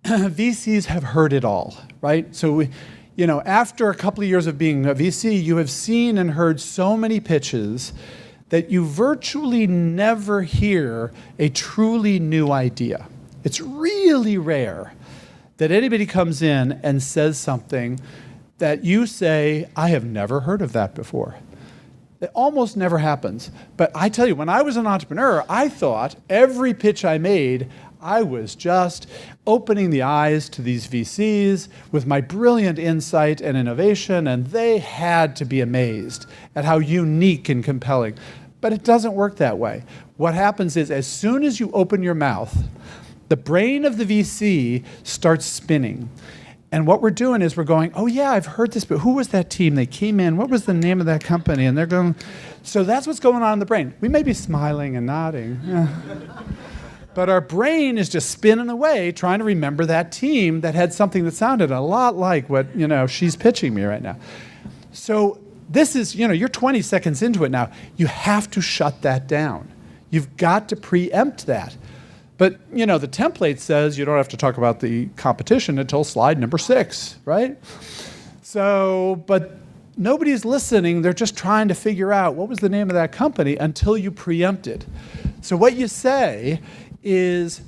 VCs have heard it all, right? So, after a couple of years of being a VC, you have seen and heard so many pitches that you virtually never hear a truly new idea. It's really rare that anybody comes in and says something that you say, I have never heard of that before. It almost never happens. But I tell you, when I was an entrepreneur, I thought every pitch I made, I was just opening the eyes to these VCs with my brilliant insight and innovation, and they had to be amazed at how unique and compelling. But it doesn't work that way. What happens is, as soon as you open your mouth, the brain of the VC starts spinning. And what we're doing is we're going, oh yeah, I've heard this, but who was that team? They came in, what was the name of that company? And they're going, so that's what's going on in the brain. We may be smiling and nodding. But our brain is just spinning away trying to remember that team that had something that sounded a lot like what, she's pitching me right now. So this is, you're 20 seconds into it now. You have to shut that down. You've got to preempt that. But, the template says you don't have to talk about the competition until slide number 6, right? So, but nobody's listening. They're just trying to figure out what was the name of that company until you preempt it. So what you say is,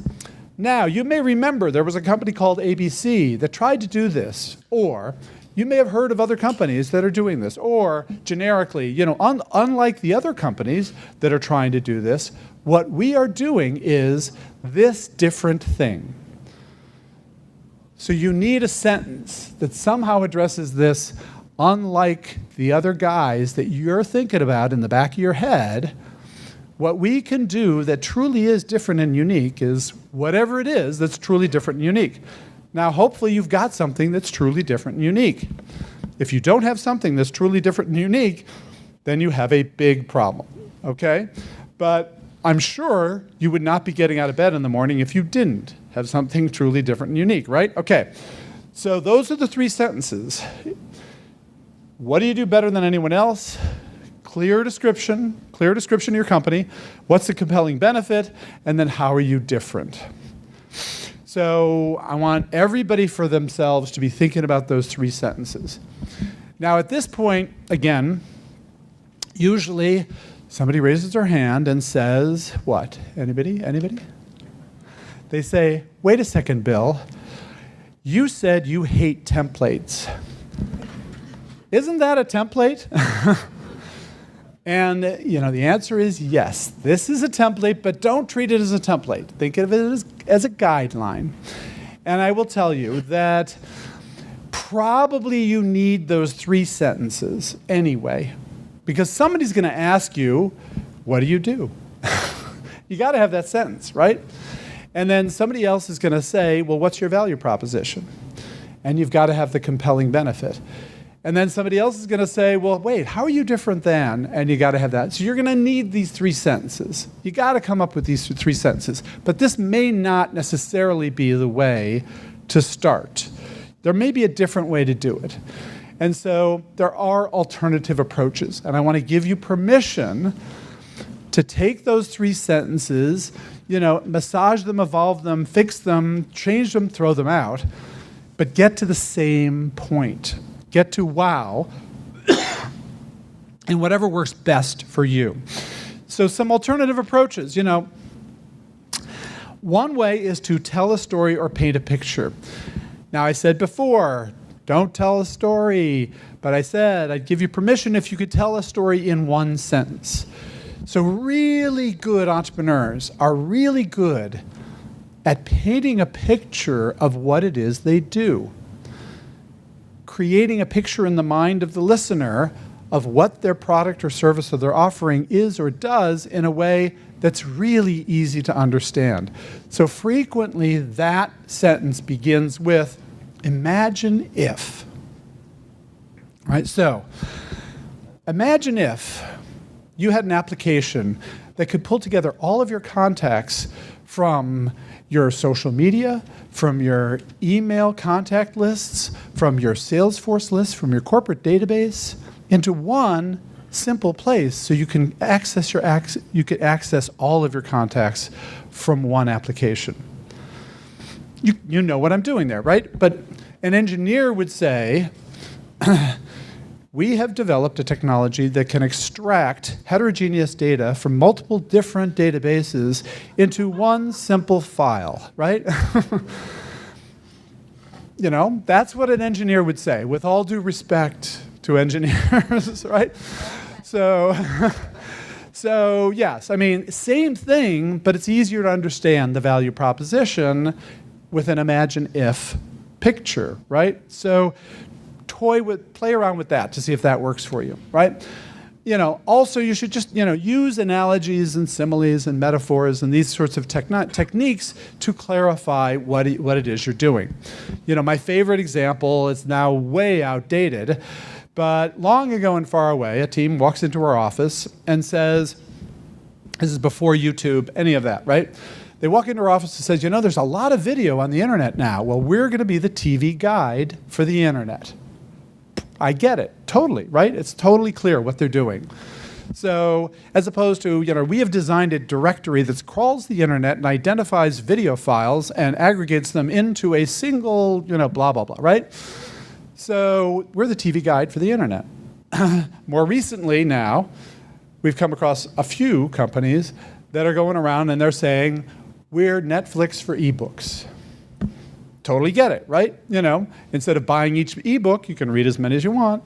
now, you may remember there was a company called ABC that tried to do this, or you may have heard of other companies that are doing this, or generically, unlike the other companies that are trying to do this, what we are doing is this different thing. So you need a sentence that somehow addresses this, unlike the other guys that you're thinking about in the back of your head. What we can do that truly is different and unique is whatever it is that's truly different and unique. Now, hopefully you've got something that's truly different and unique. If you don't have something that's truly different and unique, then you have a big problem, okay? But I'm sure you would not be getting out of bed in the morning if you didn't have something truly different and unique, right? Okay, so those are the 3 sentences. What do you do better than anyone else? Clear description of your company. What's the compelling benefit? And then how are you different? So I want everybody for themselves to be thinking about those 3 sentences. Now at this point, again, usually somebody raises their hand and says, what? Anybody? They say, wait a second, Bill. You said you hate templates. Isn't that a template? And, the answer is yes. This is a template, but don't treat it as a template. Think of it as a guideline. And I will tell you that probably you need those 3 sentences anyway, because somebody's going to ask you, what do you do? You got to have that sentence, right? And then somebody else is going to say, well, what's your value proposition? And you've got to have the compelling benefit. And then somebody else is going to say, well, wait, how are you different than? And you got to have that. So you're going to need these 3 sentences. You got to come up with these 3 sentences. But this may not necessarily be the way to start. There may be a different way to do it. And so there are alternative approaches. And I want to give you permission to take those 3 sentences, massage them, evolve them, fix them, change them, throw them out, but get to the same point. Get to wow, and whatever works best for you. So some alternative approaches, One way is to tell a story or paint a picture. Now, I said before, don't tell a story, but I said I'd give you permission if you could tell a story in 1 sentence. So really good entrepreneurs are really good at painting a picture of what it is they do, creating a picture in the mind of the listener of what their product or service or their offering is or does in a way that's really easy to understand. So frequently that sentence begins with, imagine if. Right? So imagine if you had an application that could pull together all of your contacts from your social media, from your email contact lists, from your Salesforce lists, from your corporate database, into one simple place so you can access all of your contacts from one application. You know what I'm doing there, right? But an engineer would say, we have developed a technology that can extract heterogeneous data from multiple different databases into one simple file, right? You know, that's what an engineer would say, with all due respect to engineers, right? So yes, I mean, same thing, but it's easier to understand the value proposition with an imagine if picture, right? So play around with that to see if that works for you, right? You know, also you should just, use analogies and similes and metaphors and these sorts of techniques to clarify what it is you're doing. You know, my favorite example is now way outdated, but long ago and far away, a team walks into our office and says, this is before YouTube, any of that, right? They walk into our office and says, there's a lot of video on the internet now. Well, we're going to be the TV guide for the internet. I get it, totally, right? It's totally clear what they're doing. So as opposed to, we have designed a directory that crawls the internet and identifies video files and aggregates them into a single, blah, blah, blah, right? So we're the TV guide for the internet. More recently now, we've come across a few companies that are going around and they're saying, we're Netflix for ebooks. Totally get it, right? Instead of buying each ebook, you can read as many as you want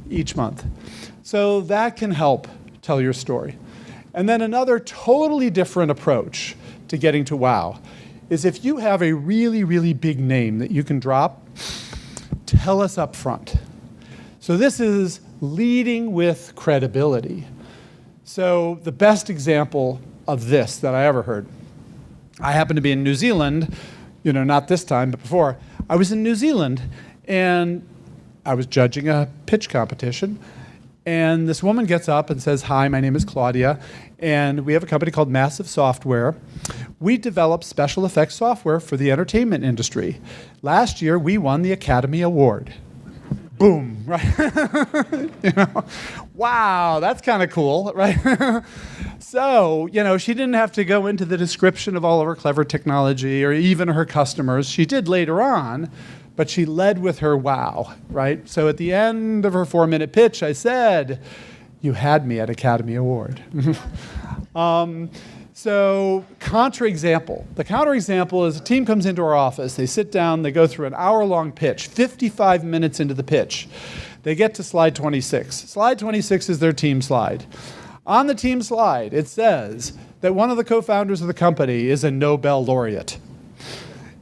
each month. So that can help tell your story. And then another totally different approach to getting to wow is if you have a really, really big name that you can drop, tell us up front. So this is leading with credibility. So the best example of this that I ever heard, I happened to be in New Zealand, not this time, but before. I was in New Zealand, and I was judging a pitch competition, and this woman gets up and says, hi, my name is Claudia, and we have a company called Massive Software. We develop special effects software for the entertainment industry. Last year, we won the Academy Award. Boom, right? Wow, that's kind of cool, right? So, she didn't have to go into the description of all of her clever technology or even her customers. She did later on, but she led with her wow, right? So at the end of her 4-minute pitch, I said, you had me at Academy Award. So counterexample. The counterexample is a team comes into our office, they sit down, they go through an hour-long pitch, 55 minutes into the pitch. They get to slide 26. Slide 26 is their team slide. On the team slide, it says that one of the co-founders of the company is a Nobel laureate.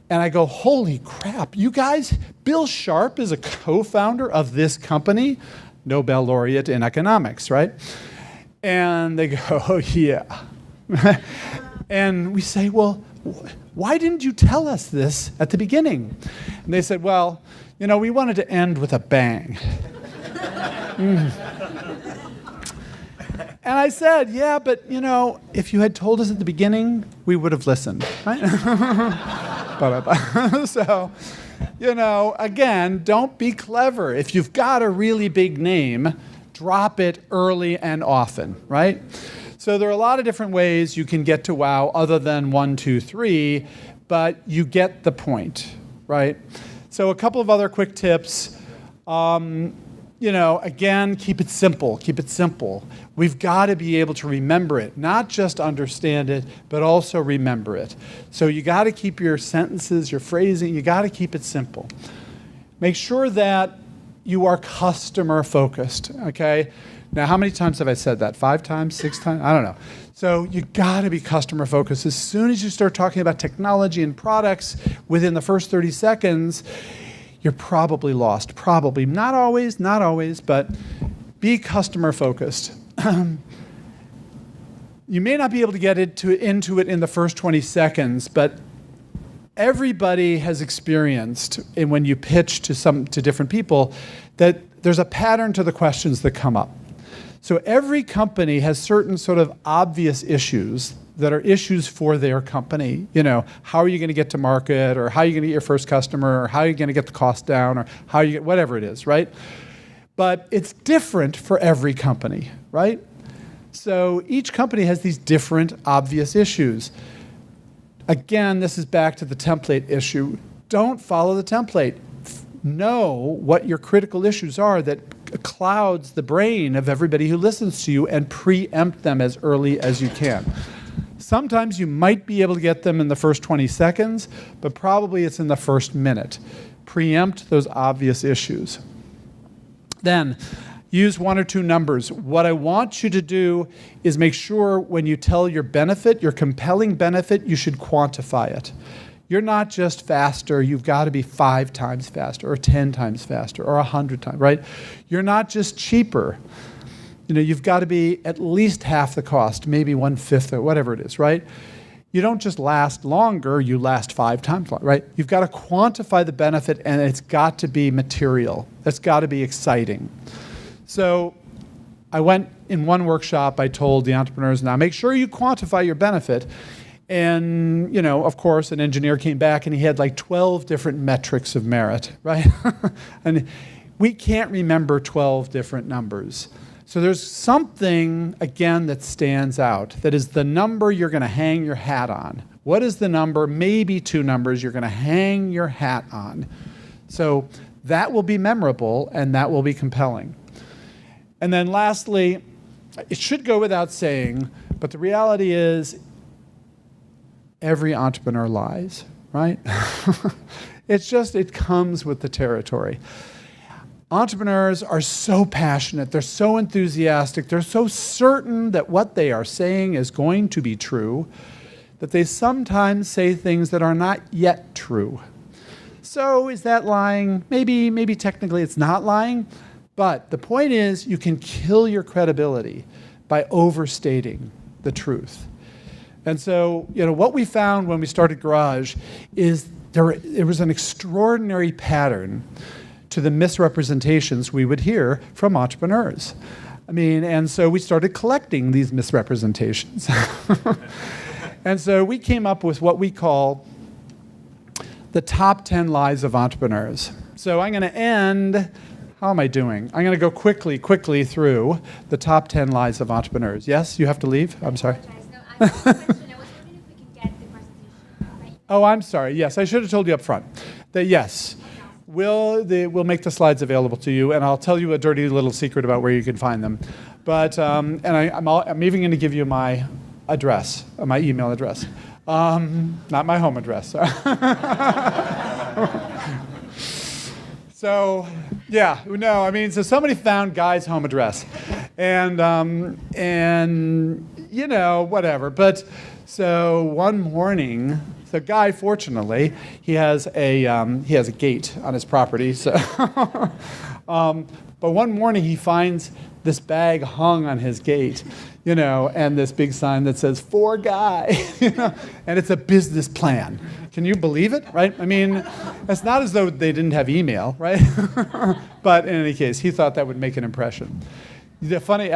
And I go, holy crap, you guys, Bill Sharp is a co-founder of this company, Nobel laureate in economics, right? And they go, oh, yeah. And we say, well, why didn't you tell us this at the beginning? And they said, well, we wanted to end with a bang. And I said, yeah, but, if you had told us at the beginning, we would have listened, right? So, again, don't be clever. If you've got a really big name, drop it early and often, right? So there are a lot of different ways you can get to wow other than 1, 2, 3, but you get the point, right? So a couple of other quick tips. Again, keep it simple. Keep it simple. We've got to be able to remember it, not just understand it, but also remember it. So you got to keep your sentences, your phrasing, you got to keep it simple. Make sure that you are customer focused, okay? Now, how many times have I said that? 5 times, 6 times? I don't know. So you gotta be customer focused. As soon as you start talking about technology and products within the first 30 seconds, you're probably lost. Probably. Not always, but be customer focused. You may not be able to get into it in the first 20 seconds, but everybody has experienced, and when you pitch to different people, that there's a pattern to the questions that come up. So every company has certain sort of obvious issues that are issues for their company. You know, how are you going to get to market, or how are you going to get your first customer, or how are you going to get the cost down, or how you get whatever it is, right? But it's different for every company, right? So each company has these different obvious issues. Again, this is back to the template issue. Don't follow the template. Know what your critical issues are that clouds the brain of everybody who listens to you, and preempt them as early as you can. Sometimes you might be able to get them in the first 20 seconds, but probably it's in the first minute. Preempt those obvious issues. Then, use 1 or 2 numbers. What I want you to do is make sure when you tell your benefit, your compelling benefit, you should quantify it. You're not just faster, you've got to be 5 times faster, or 10 times faster, or 100 times, right? You're not just cheaper. You know, you've got to be at least half the cost, maybe 1/5 or whatever it is, right? You don't just last longer, you last 5 times longer, right? You've got to quantify the benefit, and it's got to be material. It's got to be exciting. So I went in one workshop, I told the entrepreneurs, now make sure you quantify your benefit. And, you know, of course, an engineer came back and he had like 12 different metrics of merit, right? And we can't remember 12 different numbers. So there's something, again, that stands out, that is the number you're going to hang your hat on. What is the number? Maybe 2 numbers you're going to hang your hat on. So that will be memorable, and that will be compelling. And then lastly, it should go without saying, but the reality is every entrepreneur lies, right? It comes with the territory. Entrepreneurs are so passionate, they're so enthusiastic, they're so certain that what they are saying is going to be true, that they sometimes say things that are not yet true. So is that lying? Maybe technically it's not lying, but the point is you can kill your credibility by overstating the truth. And so, you know, what we found when we started Garage is there was an extraordinary pattern to the misrepresentations we would hear from entrepreneurs. I mean, and so we started collecting these misrepresentations. And so we came up with what we call the top 10 lies of entrepreneurs. So I'm going to end, how am I doing? I'm going to go quickly through the top 10 lies of entrepreneurs. Yes, you have to leave? I'm sorry. I was wondering if we could get the presentation. Oh, I'm sorry. Yes, I should have told you up front that yes, we'll make the slides available to you, and I'll tell you a dirty little secret about where you can find them. But I'm even going to give you my address, my email address, not my home address. So, yeah, no, I mean, so somebody found Guy's home address, and you know, whatever. But so one morning, so Guy, fortunately, he has a gate on his property. So, but one morning he finds this bag hung on his gate, you know, and this big sign that says "For Guy," you know, and it's a business plan. Can you believe it, right? I mean, it's not as though they didn't have email, right? But in any case, he thought that would make an impression. The funny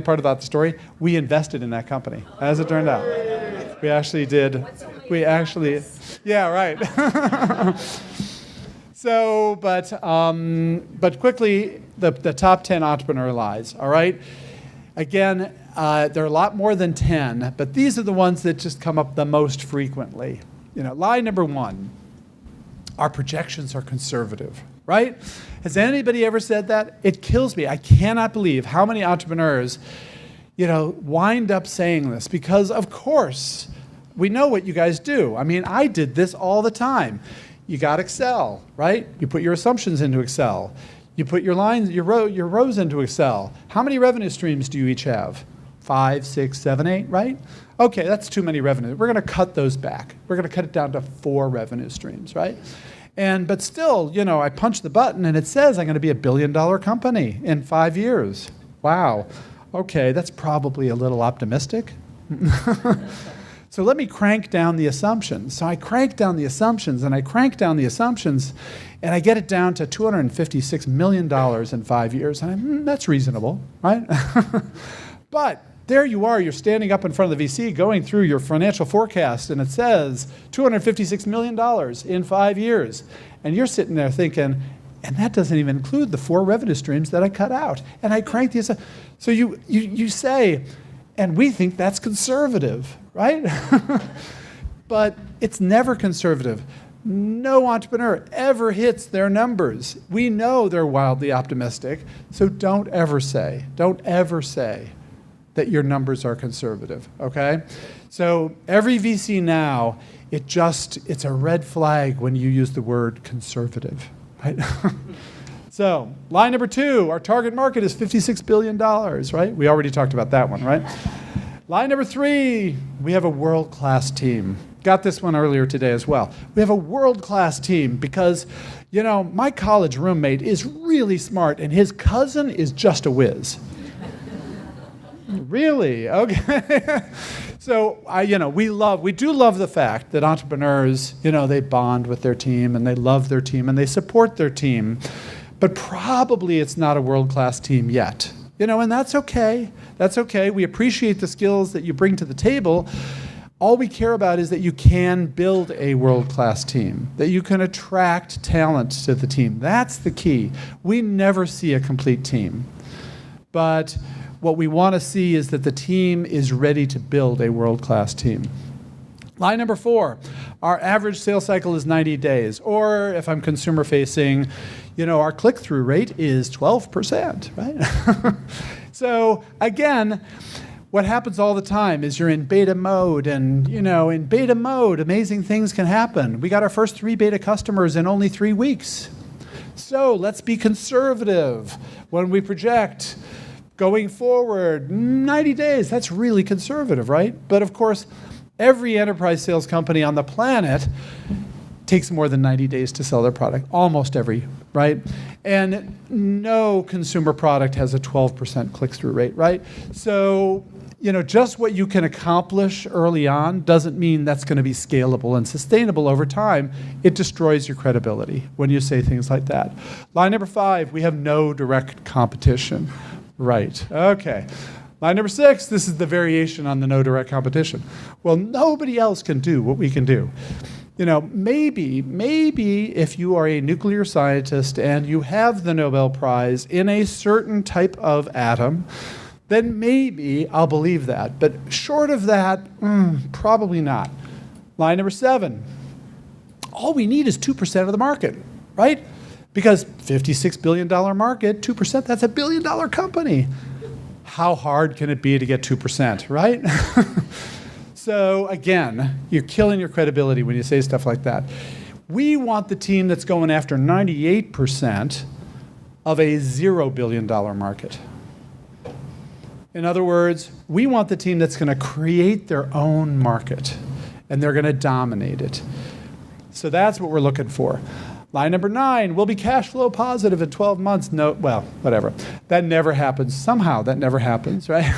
part about the story, we invested in that company, as it turned out. We actually did. Yeah, right. So, but quickly, the top 10 entrepreneur lies, all right? Again, there are a lot more than 10, but these are the ones that just come up the most frequently. You know, lie number 1, our projections are conservative, right? Has anybody ever said that? It kills me. I cannot believe how many entrepreneurs, you know, wind up saying this, because of course, we know what you guys do. I mean, I did this all the time. You got Excel, right? You put your assumptions into Excel. You put your lines, your rows into Excel. How many revenue streams do you each have? 5, 6, 7, 8, right? Okay, that's too many revenue. We're going to cut those back. We're going to cut it down to 4 revenue streams, right? But still, I punch the button and it says I'm going to be $1 billion company in 5 years. Wow. Okay, that's probably a little optimistic. So let me crank down the assumptions. So I crank down the assumptions and I crank down the assumptions and I get it down to $256 million in 5 years. And that's reasonable, right? But there you are, you're standing up in front of the VC going through your financial forecast and it says $256 million in 5 years. And you're sitting there thinking, and that doesn't even include the 4 revenue streams that I cut out. And I crank the assumptions. So you say, and we think that's conservative, right? But it's never conservative. No entrepreneur ever hits their numbers. We know they're wildly optimistic, so don't ever say that your numbers are conservative, okay? So every VC now, it's a red flag when you use the word conservative, right? So line number 2, our target market is $56 billion, right? We already talked about that one, right? Line number 3, we have a world-class team. Got this one earlier today as well. We have a world-class team because, my college roommate is really smart and his cousin is just a whiz. Really? Okay. So we do love the fact that entrepreneurs, they bond with their team and they love their team and they support their team. But probably it's not a world-class team yet. And that's okay. That's okay. We appreciate the skills that you bring to the table. All we care about is that you can build a world-class team, that you can attract talent to the team. That's the key. We never see a complete team. But what we want to see is that the team is ready to build a world-class team. Line number 4, our average sales cycle is 90 days. Or if I'm consumer-facing, our click-through rate is 12%, right? So again, what happens all the time is you're in beta mode, and in beta mode, amazing things can happen. We got our first 3 beta customers in only 3 weeks. So let's be conservative when we project. Going forward, 90 days, that's really conservative, right? But of course, every enterprise sales company on the planet takes more than 90 days to sell their product. Almost every, right? And no consumer product has a 12% click-through rate, right? So, just what you can accomplish early on doesn't mean that's going to be scalable and sustainable over time. It destroys your credibility when you say things like that. Line number 5, we have no direct competition. Right, okay. Line number 6, this is the variation on the no direct competition. Well, nobody else can do what we can do. Maybe if you are a nuclear scientist and you have the Nobel Prize in a certain type of atom, then maybe I'll believe that. But short of that, probably not. Line number 7, all we need is 2% of the market, right? Because $56 billion market, 2%, that's $1 billion company. How hard can it be to get 2%, right? So again, you're killing your credibility when you say stuff like that. We want the team that's going after 98% of a $0 billion market. In other words, we want the team that's going to create their own market, and they're going to dominate it. So that's what we're looking for. Line number 9, we'll be cash flow positive in 12 months. No, well, whatever. That never happens. Somehow that never happens, right?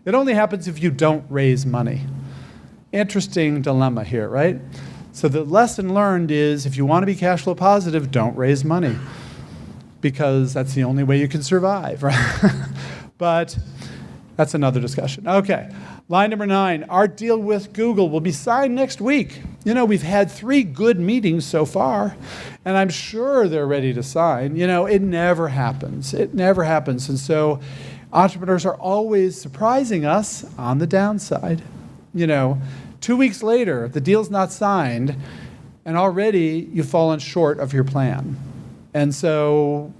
It only happens if you don't raise money. Interesting dilemma here, right? So the lesson learned is if you want to be cash flow positive, don't raise money, because that's the only way you can survive, right? But that's another discussion. Okay. Line number 9, our deal with Google will be signed next week. We've had 3 good meetings so far, and I'm sure they're ready to sign. It never happens. It never happens. And so entrepreneurs are always surprising us on the downside. 2 weeks later, the deal's not signed, and already you've fallen short of your plan. And so,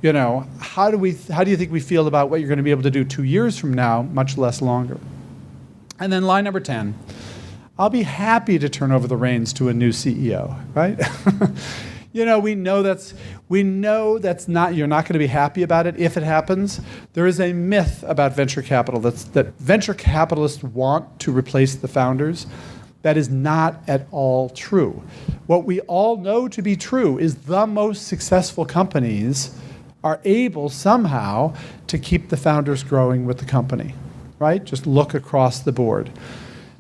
how do you think we feel about what you're going to be able to do 2 years from now, much less longer? And then line number 10, I'll be happy to turn over the reins to a new CEO, right? we know that's not, you're not going to be happy about it if it happens. There is a myth about venture capital that venture capitalists want to replace the founders. That is not at all true. What we all know to be true is the most successful companies are able somehow to keep the founders growing with the company, right? Just look across the board.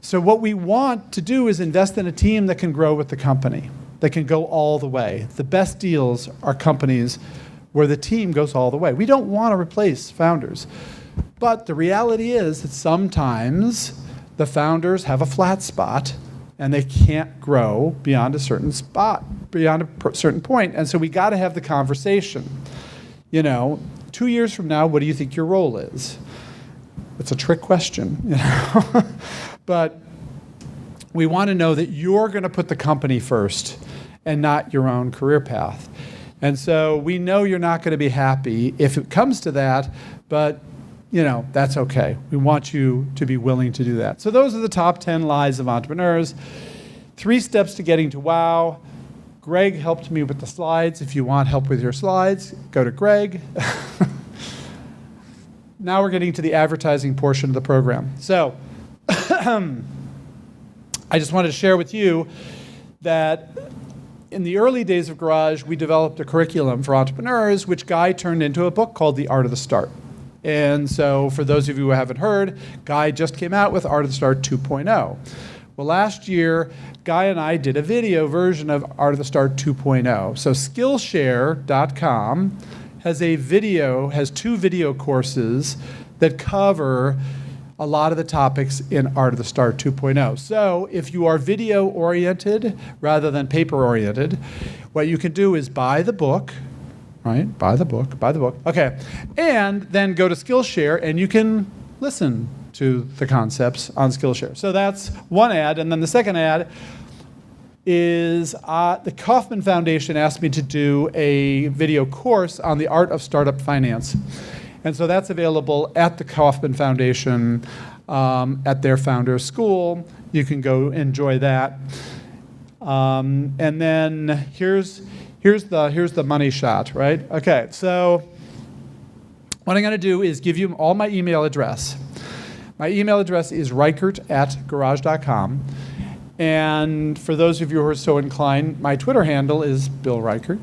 So what we want to do is invest in a team that can grow with the company, that can go all the way. The best deals are companies where the team goes all the way. We don't want to replace founders. But the reality is that sometimes the founders have a flat spot and they can't grow beyond a certain point. And so we got to have the conversation. 2 years from now, what do you think your role is? It's a trick question, But we want to know that you're going to put the company first and not your own career path. And so we know you're not going to be happy if it comes to that, but that's okay. We want you to be willing to do that. So those are the top 10 lies of entrepreneurs. 3 steps to getting to wow. Greg helped me with the slides. If you want help with your slides, go to Greg. Now we're getting to the advertising portion of the program. So I just wanted to share with you that in the early days of Garage, we developed a curriculum for entrepreneurs, which Guy turned into a book called The Art of the Start. And so for those of you who haven't heard, Guy just came out with Art of the Start 2.0. Well, last year, Guy and I did a video version of Art of the Start 2.0. So Skillshare.com has 2 video courses that cover a lot of the topics in Art of the Start 2.0. So if you are video-oriented rather than paper-oriented, what you can do is buy the book, right? Buy the book. Okay. And then go to Skillshare and you can listen to the concepts on Skillshare. So that's one ad. And then the second ad is the Kauffman Foundation asked me to do a video course on the art of startup finance. And so that's available at the Kauffman Foundation at their Founders School. You can go enjoy that. And then here's the money shot, right? Okay, so what I'm going to do is give you all my email address. My email address is reichert@garage.com. And for those of you who are so inclined, my Twitter handle is Bill Reichert.